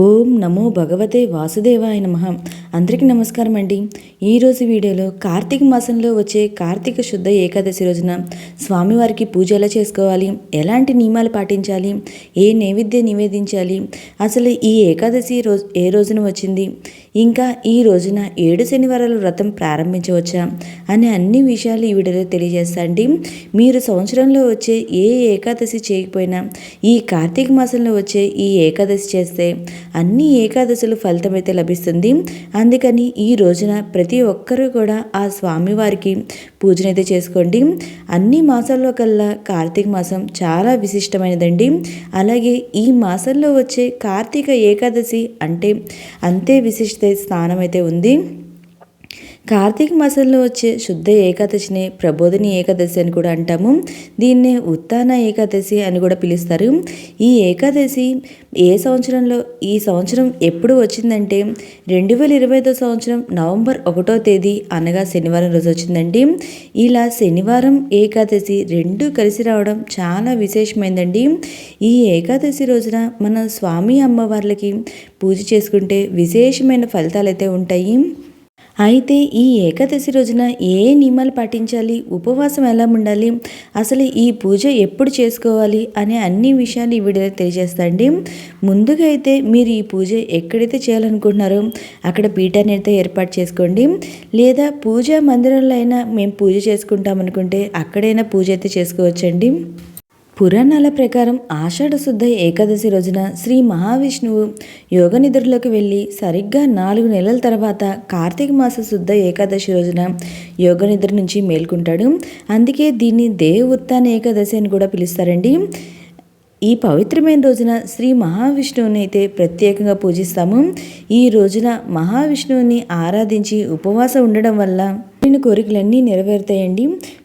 ఓం నమో భగవతే వాసుదేవాయ నమః. అందరికీ నమస్కారం అండి. ఈరోజు వీడియోలో కార్తీక మాసంలో వచ్చే కార్తీక శుద్ధ ఏకాదశి రోజున స్వామివారికి పూజ ఎలా చేసుకోవాలి, ఎలాంటి నియమాలు పాటించాలి, ఏ నైవేద్యం నివేదించాలి, అసలు ఈ ఏకాదశి ఏ రోజున వచ్చింది, ఇంకా ఈ రోజున 7 శనివారాల వ్రతం ప్రారంభించవచ్చా అనే అన్ని విషయాలు ఈ వీడియోలో తెలియజేస్తాండి. మీరు సంవత్సరంలో వచ్చే ఏ ఏకాదశి చేయకపోయినా ఈ కార్తీక మాసంలో వచ్చే ఈ ఏకాదశి చేస్తే అన్ని ఏకాదశులు ఫలితం అయితే లభిస్తుంది. అందుకని ఈ రోజున ప్రతి ఒక్కరూ కూడా ఆ స్వామివారికి పూజనైతే చేసుకోండి. అన్ని మాసాల్లో కల్లా కార్తీక మాసం చాలా విశిష్టమైనదండి. అలాగే ఈ మాసంలో వచ్చే కార్తీక ఏకాదశి అంటే అంతే విశిష్ట స్థానం అయితే ఉంది. కార్తీక మాసంలో వచ్చే శుద్ధ ఏకాదశిని ప్రబోధిని ఏకాదశి అని కూడా అంటాము. దీన్నే ఉత్థాన ఏకాదశి అని కూడా పిలుస్తారు. ఈ ఏకాదశి ఈ సంవత్సరం ఎప్పుడు వచ్చిందంటే 2025 సంవత్సరం నవంబర్ 1వ తేదీ అనగా శనివారం రోజు వచ్చిందండి. ఇలా శనివారం ఏకాదశి రెండు కలిసి రావడం చాలా విశేషమైందండి. ఈ ఏకాదశి రోజున మన స్వామి అమ్మవార్లకి పూజ చేసుకుంటే విశేషమైన ఫలితాలు అయితే ఉంటాయి. అయితే ఈ ఏకాదశి రోజున ఏ నియమాలు పాటించాలి, ఉపవాసం ఎలా ఉండాలి, అసలు ఈ పూజ ఎప్పుడు చేసుకోవాలి అనే అన్ని విషయాలు ఈ వీడియోలో తెలియజేస్తాండి. ముందుగా అయితే మీరు ఈ పూజ ఎక్కడైతే చేయాలనుకుంటున్నారో అక్కడ పీఠాన్ని అయితే ఏర్పాటు చేసుకోండి. లేదా పూజా మందిరంలో అయినా మేము పూజ చేసుకుంటాం అనుకుంటే అక్కడైనా పూజ అయితే చేసుకోవచ్చండి. పురాణాల ప్రకారం ఆషాఢ శుద్ధ ఏకాదశి రోజున శ్రీ మహావిష్ణువు యోగ నిద్రలోకి వెళ్ళి సరిగ్గా 4 నెలల తర్వాత కార్తీక మాస శుద్ధ ఏకాదశి రోజున యోగ నిద్ర నుంచి మేల్కుంటాడు. అందుకే దీన్ని దేవ ఉత్థాన ఏకాదశి అని కూడా పిలుస్తారండి. ఈ పవిత్రమైన రోజున శ్రీ మహావిష్ణువుని అయితే ప్రత్యేకంగా పూజిస్తాము. ఈ రోజున మహావిష్ణువుని ఆరాధించి ఉపవాసం ఉండడం వల్ల కోరికలన్నీ నెరవేరుతాయండి.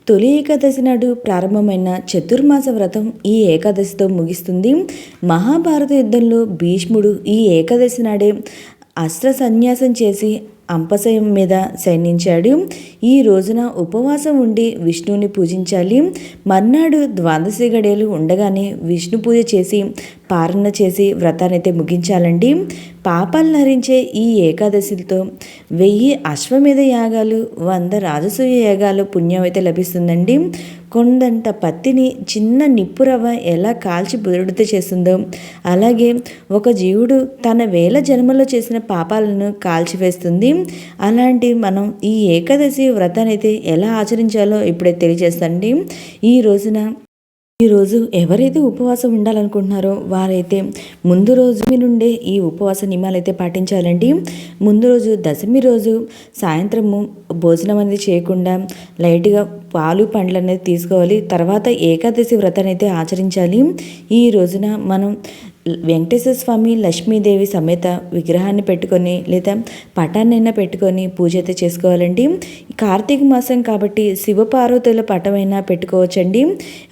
తొలి ఏకాదశి నాడు ప్రారంభమైన చతుర్మాస వ్రతం ఈ ఏకాదశితో ముగిస్తుంది. మహాభారత యుద్ధంలో భీష్ముడు ఈ ఏకాదశి నాడే అస్త్ర సన్యాసం చేసి అంపశయం మీద శయనించాడు. ఈ రోజున ఉపవాసం ఉండి విష్ణువుని పూజించాలి. మర్నాడు ద్వాదశి గడియలు ఉండగానే విష్ణు పూజ చేసి పారణ చేసి వ్రతాన్ని అయితే ముగించాలండి. పాపాలను హరించే ఈ ఏకాదశితో 1000 అశ్వమేధ యాగాలు, 100 రాజసూయ యాగాలు పుణ్యం అయితే లభిస్తుందండి. కొండంత పత్తిని చిన్న నిప్పురవ్వ ఎలా కాల్చి బురడితో చేస్తుందో అలాగే ఒక జీవుడు తన 1000 జన్మలో చేసిన పాపాలను కాల్చివేస్తుంది. అలాంటి మనం ఈ ఏకాదశి వ్రతాన్ని అయితే ఎలా ఆచరించాలో ఇప్పుడే తెలియజేస్తాండి. ఈరోజు ఎవరైతే ఉపవాసం ఉండాలనుకుంటున్నారో వారైతే ముందు రోజు నుండే ఈ ఉపవాస నియమాలు అయితే పాటించాలండి. ముందు రోజు దశమి రోజు సాయంత్రము భోజనం అనేది చేయకుండా లైట్గా పాలు పండ్లు అనేది తీసుకోవాలి. తర్వాత ఏకాదశి వ్రతాన్ని అయితే ఆచరించాలి. ఈ రోజున మనం వెంకటేశ్వర స్వామి లక్ష్మీదేవి సమేత విగ్రహాన్ని పెట్టుకొని లేదా పటాన్నైనా పెట్టుకొని పూజ అయితే చేసుకోవాలండి. కార్తీక మాసం కాబట్టి శివపార్వతుల పటమైనా పెట్టుకోవచ్చండి.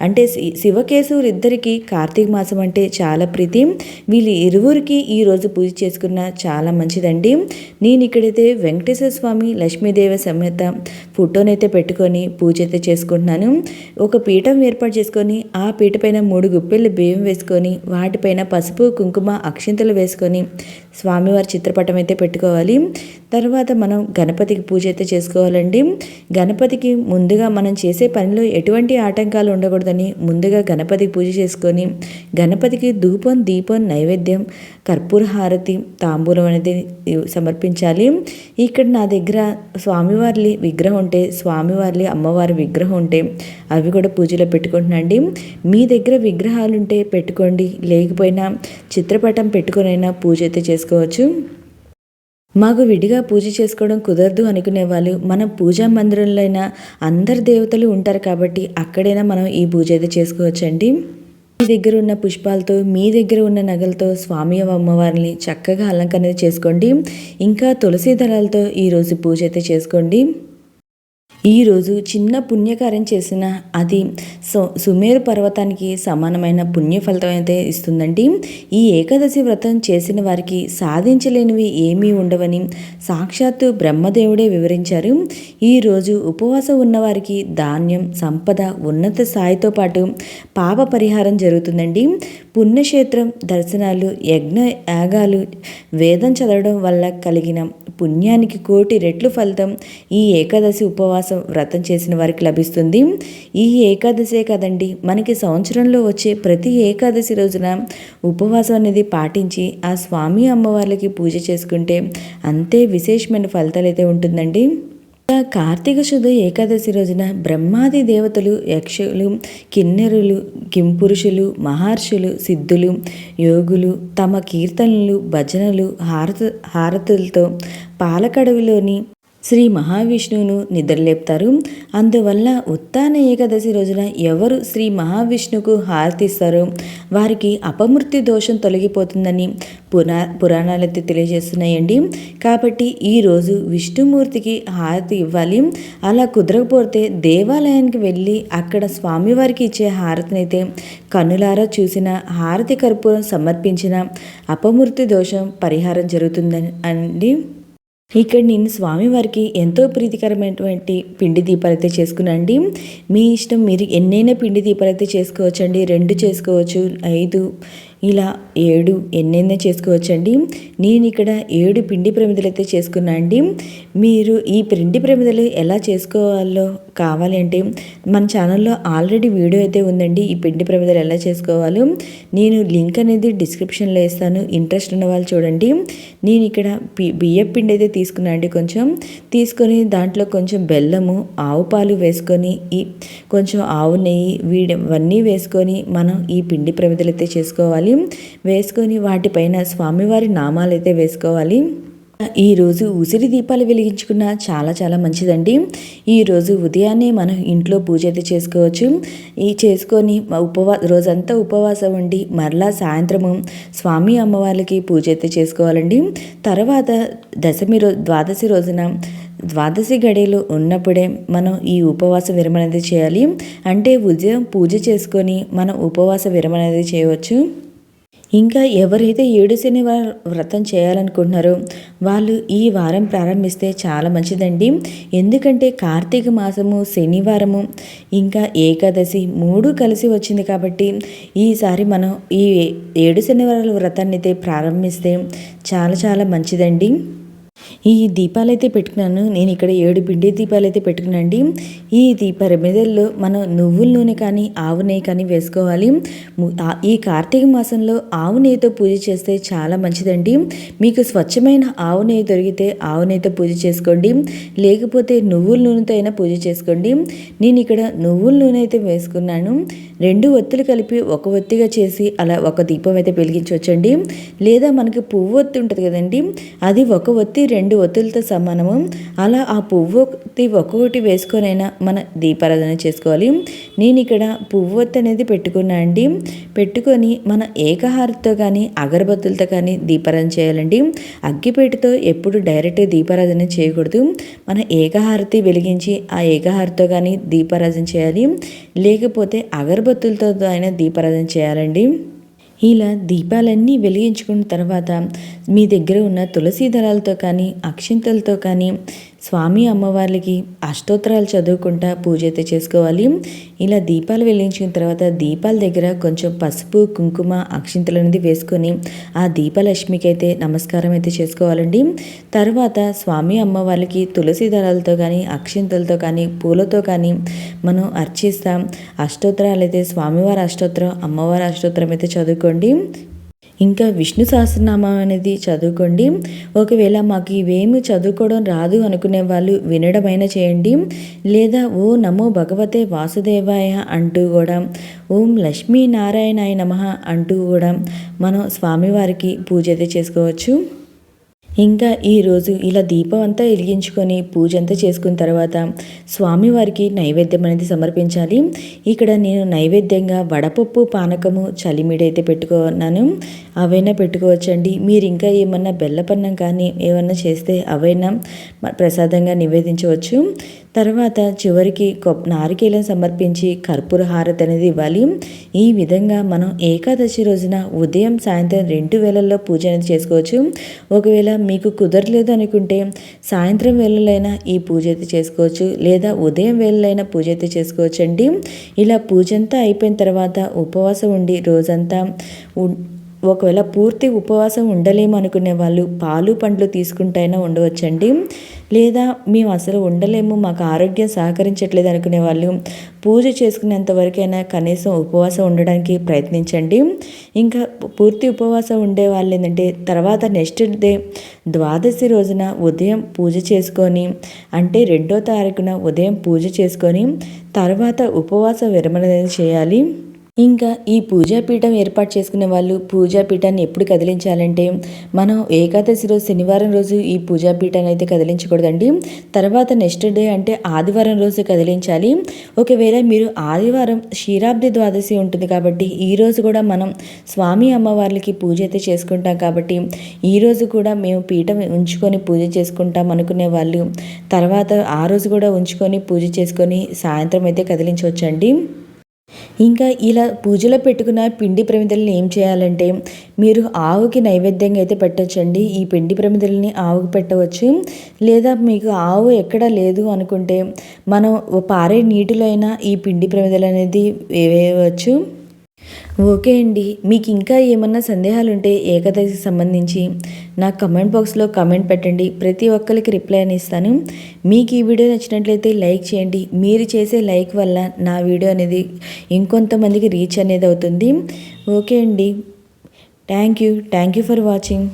అంటే శివకేశవులు ఇద్దరికి కార్తీక మాసం అంటే చాలా ప్రీతి. వీళ్ళు ఇరువురికి ఈరోజు పూజ చేసుకున్న చాలా మంచిదండి. నేను ఇక్కడైతే వెంకటేశ్వర స్వామి లక్ష్మీదేవి సమేత ఫోటోనైతే పెట్టుకొని పూజ అయితే చేసుకుంటున్నాను. ఒక పీఠం ఏర్పాటు చేసుకొని ఆ పీట పైన 3 గుప్పెళ్ళు బియ్యం వేసుకొని వాటిపైన పసుపు కుంకుమ అక్షింతలు వేసుకొని స్వామివారి చిత్రపటం అయితే పెట్టుకోవాలి. తర్వాత మనం గణపతికి పూజ అయితే చేసుకోవాలండి. గణపతికి ముందుగా మనం చేసే పనిలో ఎటువంటి ఆటంకాలు ఉండకూడదని ముందుగా గణపతికి పూజ చేసుకొని గణపతికి ధూపం దీపం నైవేద్యం కర్పూర హారతి తాంబూలం అనేది సమర్పించాలి. ఇక్కడ నా దగ్గర స్వామివారి విగ్రహం ఉంటే స్వామివారి అమ్మవారి విగ్రహం ఉంటే అవి కూడా పూజలో పెట్టుకుంటున్నాండి. మీ దగ్గర విగ్రహాలు ఉంటే పెట్టుకోండి, లేకపోయినా చిత్రపటం పెట్టుకునైనా పూజ అయితే చేసుకోవచ్చు. మాకు విడిగా పూజ చేసుకోవడం కుదరదు అనుకునే వాళ్ళు మన పూజా మందిరంలో అయినా అందరు దేవతలు ఉంటారు కాబట్టి అక్కడైనా మనం ఈ పూజ అయితే చేసుకోవచ్చండి. మీ దగ్గర ఉన్న పుష్పాలతో మీ దగ్గర ఉన్న నగలతో స్వామి అమ్మవారిని చక్కగా అలంకరణ చేసుకోండి. ఇంకా తులసి దళాలతో ఈరోజు పూజ అయితే చేసుకోండి. ఈరోజు చిన్న పుణ్యకార్యం చేసిన అది సుమేరు పర్వతానికి సమానమైన పుణ్య ఫలితం అయితే ఇస్తుందండి. ఈ ఏకాదశి వ్రతం చేసిన వారికి సాధించలేనివి ఏమీ ఉండవని సాక్షాత్తు బ్రహ్మదేవుడే వివరించారు. ఈరోజు ఉపవాసం ఉన్నవారికి ధాన్యం, సంపద, ఉన్నత స్థాయితో పాటు పాప పరిహారం జరుగుతుందండి. పుణ్యక్షేత్రం దర్శనాలు, యజ్ఞ యాగాలు, వేదం చదవడం వల్ల కలిగిన పుణ్యానికి 1,000,000 రెట్లు ఫలితం ఈ ఏకాదశి ఉపవాసం వ్రతం చేసిన వారికి లభిస్తుంది. ఈ ఏకాదశే కదండి, మనకి సంవత్సరంలో వచ్చే ప్రతి ఏకాదశి రోజున ఉపవాసం అనేది పాటించి ఆ స్వామి అమ్మవార్లకి పూజ చేసుకుంటే అంతే విశేషమైన ఫలితాలు అయితే ఉంటుందండి. కార్తీక శుద్ధ ఏకాదశి రోజున బ్రహ్మాది దేవతలు, యక్షులు, కిన్నెరులు, కింపురుషులు, మహర్షులు, సిద్ధులు, యోగులు తమ కీర్తనలు, భజనలు, హారతులతో పాలకడవిలోని శ్రీ మహావిష్ణువును నిద్రలేపుతారు. అందువల్ల ఉత్తాన ఏకాదశి రోజున ఎవరు శ్రీ మహావిష్ణువుకు హారతిస్తారో వారికి అపమృత్యు దోషం తొలగిపోతుందని పురాణాలైతే తెలియజేస్తున్నాయండి. కాబట్టి ఈరోజు విష్ణుమూర్తికి హారతి ఇవ్వాలి. అలా కుదరకపోతే దేవాలయానికి వెళ్ళి అక్కడ స్వామివారికి ఇచ్చే హారతిని అయితే కన్నులారా చూసిన, హారతి కర్పూరం సమర్పించిన అపమృత్యు దోషం పరిహారం జరుగుతుందని అండి. ఇక్కడ నేను స్వామివారికి ఎంతో ప్రీతికరమైనటువంటి పిండి దీపాలు అయితే చేసుకున్నాండి. మీ ఇష్టం, మీరు ఎన్నైనా పిండి దీపాలు అయితే చేసుకోవచ్చండి. 2 చేసుకోవచ్చు, 5, ఇలా 7 ఎన్నైనా చేసుకోవచ్చండి. నేను ఇక్కడ 7 పిండి ప్రమిదలు అయితే చేసుకున్నా అండి. మీరు ఈ పిండి ప్రమిదలు ఎలా చేసుకోవాలో కావాలి అంటే మన ఛానల్లో ఆల్రెడీ వీడియో అయితే ఉందండి. ఈ పిండి ప్రమిదలు ఎలా చేసుకోవాలో నేను లింక్ అనేది డిస్క్రిప్షన్లో వేస్తాను. ఇంట్రెస్ట్ ఉన్న వాళ్ళు చూడండి. నేను ఇక్కడ బియ్యం పిండి అయితే తీసుకున్నా అండి. కొంచెం తీసుకొని దాంట్లో కొంచెం బెల్లము, ఆవు పాలు వేసుకొని కొంచెం ఆవు నెయ్యి ఇవన్నీ వేసుకొని మనం ఈ పిండి ప్రమిదలు అయితే చేసుకోవాలి. వేసుకొని వాటిపైన స్వామివారి నామాలు అయితే వేసుకోవాలి. ఈరోజు ఉసిరి దీపాలు వెలిగించుకున్న చాలా చాలా మంచిదండి. ఈరోజు ఉదయాన్నే మనం ఇంట్లో పూజ అయితే చేసుకోవచ్చు. చేసుకొని రోజంతా ఉపవాసం ఉండి మరలా సాయంత్రము స్వామి అమ్మవార్లకి పూజ అయితే చేసుకోవాలండి. తర్వాత ద్వాదశి రోజున ద్వాదశి గడియలు ఉన్నప్పుడే మనం ఈ ఉపవాస విరమణ అనేది చేయాలి. అంటే ఉదయం పూజ చేసుకొని మనం ఉపవాస విరమణ అనేది చేయవచ్చు. ఇంకా ఎవరైతే 7 శనివారం వ్రతం చేయాలనుకుంటున్నారో వాళ్ళు ఈ వారం ప్రారంభిస్తే చాలా మంచిదండి. ఎందుకంటే కార్తీక మాసము, శనివారము, ఇంకా ఏకాదశి 3 కలిసి వచ్చింది కాబట్టి ఈసారి మనం ఈ 7 శనివారాల వ్రతాన్ని అయితే ప్రారంభిస్తే చాలా చాలా మంచిదండి. ఈ దీపాలైతే పెట్టుకున్నాను. నేను ఇక్కడ 7 పిండి దీపాలైతే పెట్టుకున్నాండి. ఈ ప్రమిదల్లో మనం నువ్వుల నూనె కానీ ఆవు నెయ్యి కానీ వేసుకోవాలి. ఈ కార్తీక మాసంలో ఆవు నెయ్యితో పూజ చేస్తే చాలా మంచిదండి. మీకు స్వచ్ఛమైన ఆవు నెయ్యి దొరికితే ఆవు నెయ్యితో పూజ చేసుకోండి, లేకపోతే నువ్వుల నూనెతో అయినా పూజ చేసుకోండి. నేను ఇక్కడ నువ్వుల నూనె అయితే వేసుకున్నాను. 2 ఒత్తులు కలిపి 1 ఒత్తిగా చేసి అలా 1 దీపం అయితే వెలిగించవచ్చండి. లేదా మనకి పువ్వు ఒత్తి ఉంటుంది కదండి, అది 1 ఒత్తి 2 ఒత్తులతో సమానము. అలా ఆ పువ్వు ఒత్తి ఒక్కొక్కటి వేసుకొనైనా మన దీపారాధన చేసుకోవాలి. నేను ఇక్కడ పువ్వు ఒత్తి అనేది పెట్టుకున్నా అండి. పెట్టుకొని మన ఏకహారతితో కానీ అగరబత్తులతో కానీ దీపారాధన చేయాలండి. అగ్గిపెట్టెతో ఎప్పుడు డైరెక్ట్ దీపారాధన చేయకూడదు. మన ఏకహారతి వెలిగించి ఆ ఏకహారతితో కానీ దీపారాధన చేయాలి, లేకపోతే అగరబత్తులతో అయినా దీపారాధన చేయాలండి. ఇలా దీపాలన్నీ వెలిగించుకున్న తర్వాత మీ దగ్గర ఉన్న తులసి దళాలతో కానీ అక్షింతలతో కానీ స్వామి అమ్మవార్లకి అష్టోత్తరాలు చదువుకుంటా పూజ అయితే చేసుకోవాలి. ఇలా దీపాలు వెలిగించిన తర్వాత దీపాల దగ్గర కొంచెం పసుపు, కుంకుమ, అక్షింతలు అనేది వేసుకొని ఆ దీపలక్ష్మికి అయితే నమస్కారం అయితే చేసుకోవాలండి. తర్వాత స్వామి అమ్మవార్లకి తులసి దళాలతో కానీ అక్షింతలతో కానీ పూలతో కానీ మనం అర్చిస్తాం. అష్టోత్తరాలు అయితే స్వామివారి అష్టోత్తరం, అమ్మవారి అష్టోత్తరం అయితే చదువుకోండి. ఇంకా విష్ణు సహస్రనామం అనేది చదువుకోండి. ఒకవేళ మాకు ఇవేమి చదువుకోవడం రాదు అనుకునే వాళ్ళు వినడమైనా చేయండి. లేదా ఓ నమో భగవతే వాసుదేవాయ అంటూ కూడా, ఓం లక్ష్మీనారాయణాయ నమః అంటూ కూడా మనం స్వామివారికి పూజ అయితే చేసుకోవచ్చు. ఇంకా ఈరోజు ఇలా దీపం అంతా వెలిగించుకొని పూజ అంతా చేసుకున్న తర్వాత స్వామివారికి నైవేద్యం అనేది సమర్పించాలి. ఇక్కడ నేను నైవేద్యంగా వడపప్పు పానకము చలిమిడి అయితే పెట్టుకున్నాను. అవైనా పెట్టుకోవచ్చండి. మీరు ఇంకా ఏమన్నా బెల్లపన్నం కానీ ఏమన్నా చేస్తే అవైనా ప్రసాదంగా నివేదించవచ్చు. తర్వాత చివరికి నారికేలం సమర్పించి కర్పూర హారతి అనేది ఇవ్వాలి. ఈ విధంగా మనం ఏకాదశి రోజున ఉదయం సాయంత్రం 2 వేళల్లో పూజ అనేది చేసుకోవచ్చు. ఒకవేళ మీకు కుదరలేదు అనుకుంటే సాయంత్రం వేళలైనా ఈ పూజ అయితే చేసుకోవచ్చు, లేదా ఉదయం వేళలైనా పూజ అయితే చేసుకోవచ్చు అండి. ఇలా పూజ అంతా అయిపోయిన తర్వాత ఉపవాసం ఉండి రోజంతా ఒకవేళ పూర్తి ఉపవాసం ఉండలేము అనుకునే వాళ్ళు పాలు పండ్లు తీసుకుంటైనా ఉండవచ్చండి. లేదా మేము అసలు ఉండలేము, మాకు ఆరోగ్యం సహకరించట్లేదు అనుకునే వాళ్ళు పూజ చేసుకునేంత వరకైనా కనీసం ఉపవాసం ఉండడానికి ప్రయత్నించండి. ఇంకా పూర్తి ఉపవాసం ఉండే వాళ్ళు ఏంటంటే తర్వాత నెక్స్ట్ డే ద్వాదశి రోజున ఉదయం పూజ చేసుకొని, అంటే 2వ తారీఖున ఉదయం పూజ చేసుకొని తర్వాత ఉపవాస విరమణ చేయాలి. ఇంకా ఈ పూజాపీఠం ఏర్పాటు చేసుకునే వాళ్ళు పూజాపీఠాన్ని ఎప్పుడు కదిలించాలంటే మనం ఏకాదశి రోజు శనివారం రోజు ఈ పూజాపీఠాన్ని అయితే కదిలించకూడదండి. తర్వాత నెక్స్ట్ డే అంటే ఆదివారం రోజు కదిలించాలి. ఒకవేళ మీరు ఆదివారం క్షీరాబ్ది ద్వాదశి ఉంటుంది కాబట్టి ఈ రోజు కూడా మనం స్వామి అమ్మవార్లకి పూజ అయితే చేసుకుంటాం కాబట్టి ఈ రోజు కూడా మేము పీఠం ఉంచుకొని పూజ చేసుకుంటాం అనుకునే వాళ్ళు తర్వాత ఆ రోజు కూడా ఉంచుకొని పూజ చేసుకొని సాయంత్రం అయితే కదిలించవచ్చండి. ఇంకా ఇలా పూజలో పెట్టుకున్న పిండి ప్రమిదల్ని ఏం చేయాలంటే మీరు ఆవుకి నైవేద్యంగా అయితే పెట్టవచ్చండి. ఈ పిండి ప్రమిదల్ని ఆవుకి పెట్టవచ్చు. లేదా మీకు ఆవు ఎక్కడా లేదు అనుకుంటే మనం పారే నీటిలో అయినా ఈ పిండి ప్రమిదలు అనేది వేయవచ్చు. ఓకే అండి, మీకు ఇంకా ఏమన్నా సందేహాలు ఉంటే ఏకాదశికి సంబంధించి నాకు కమెంట్ బాక్స్లో కమెంట్ పెట్టండి. ప్రతి ఒక్కరికి రిప్లై అని ఇస్తాను. మీకు ఈ వీడియో నచ్చినట్లయితే లైక్ చేయండి. మీరు చేసే లైక్ వల్ల నా వీడియో అనేది ఇంకొంతమందికి రీచ్ అనేది అవుతుంది. ఓకే అండి, థ్యాంక్ యూ ఫర్ వాచింగ్.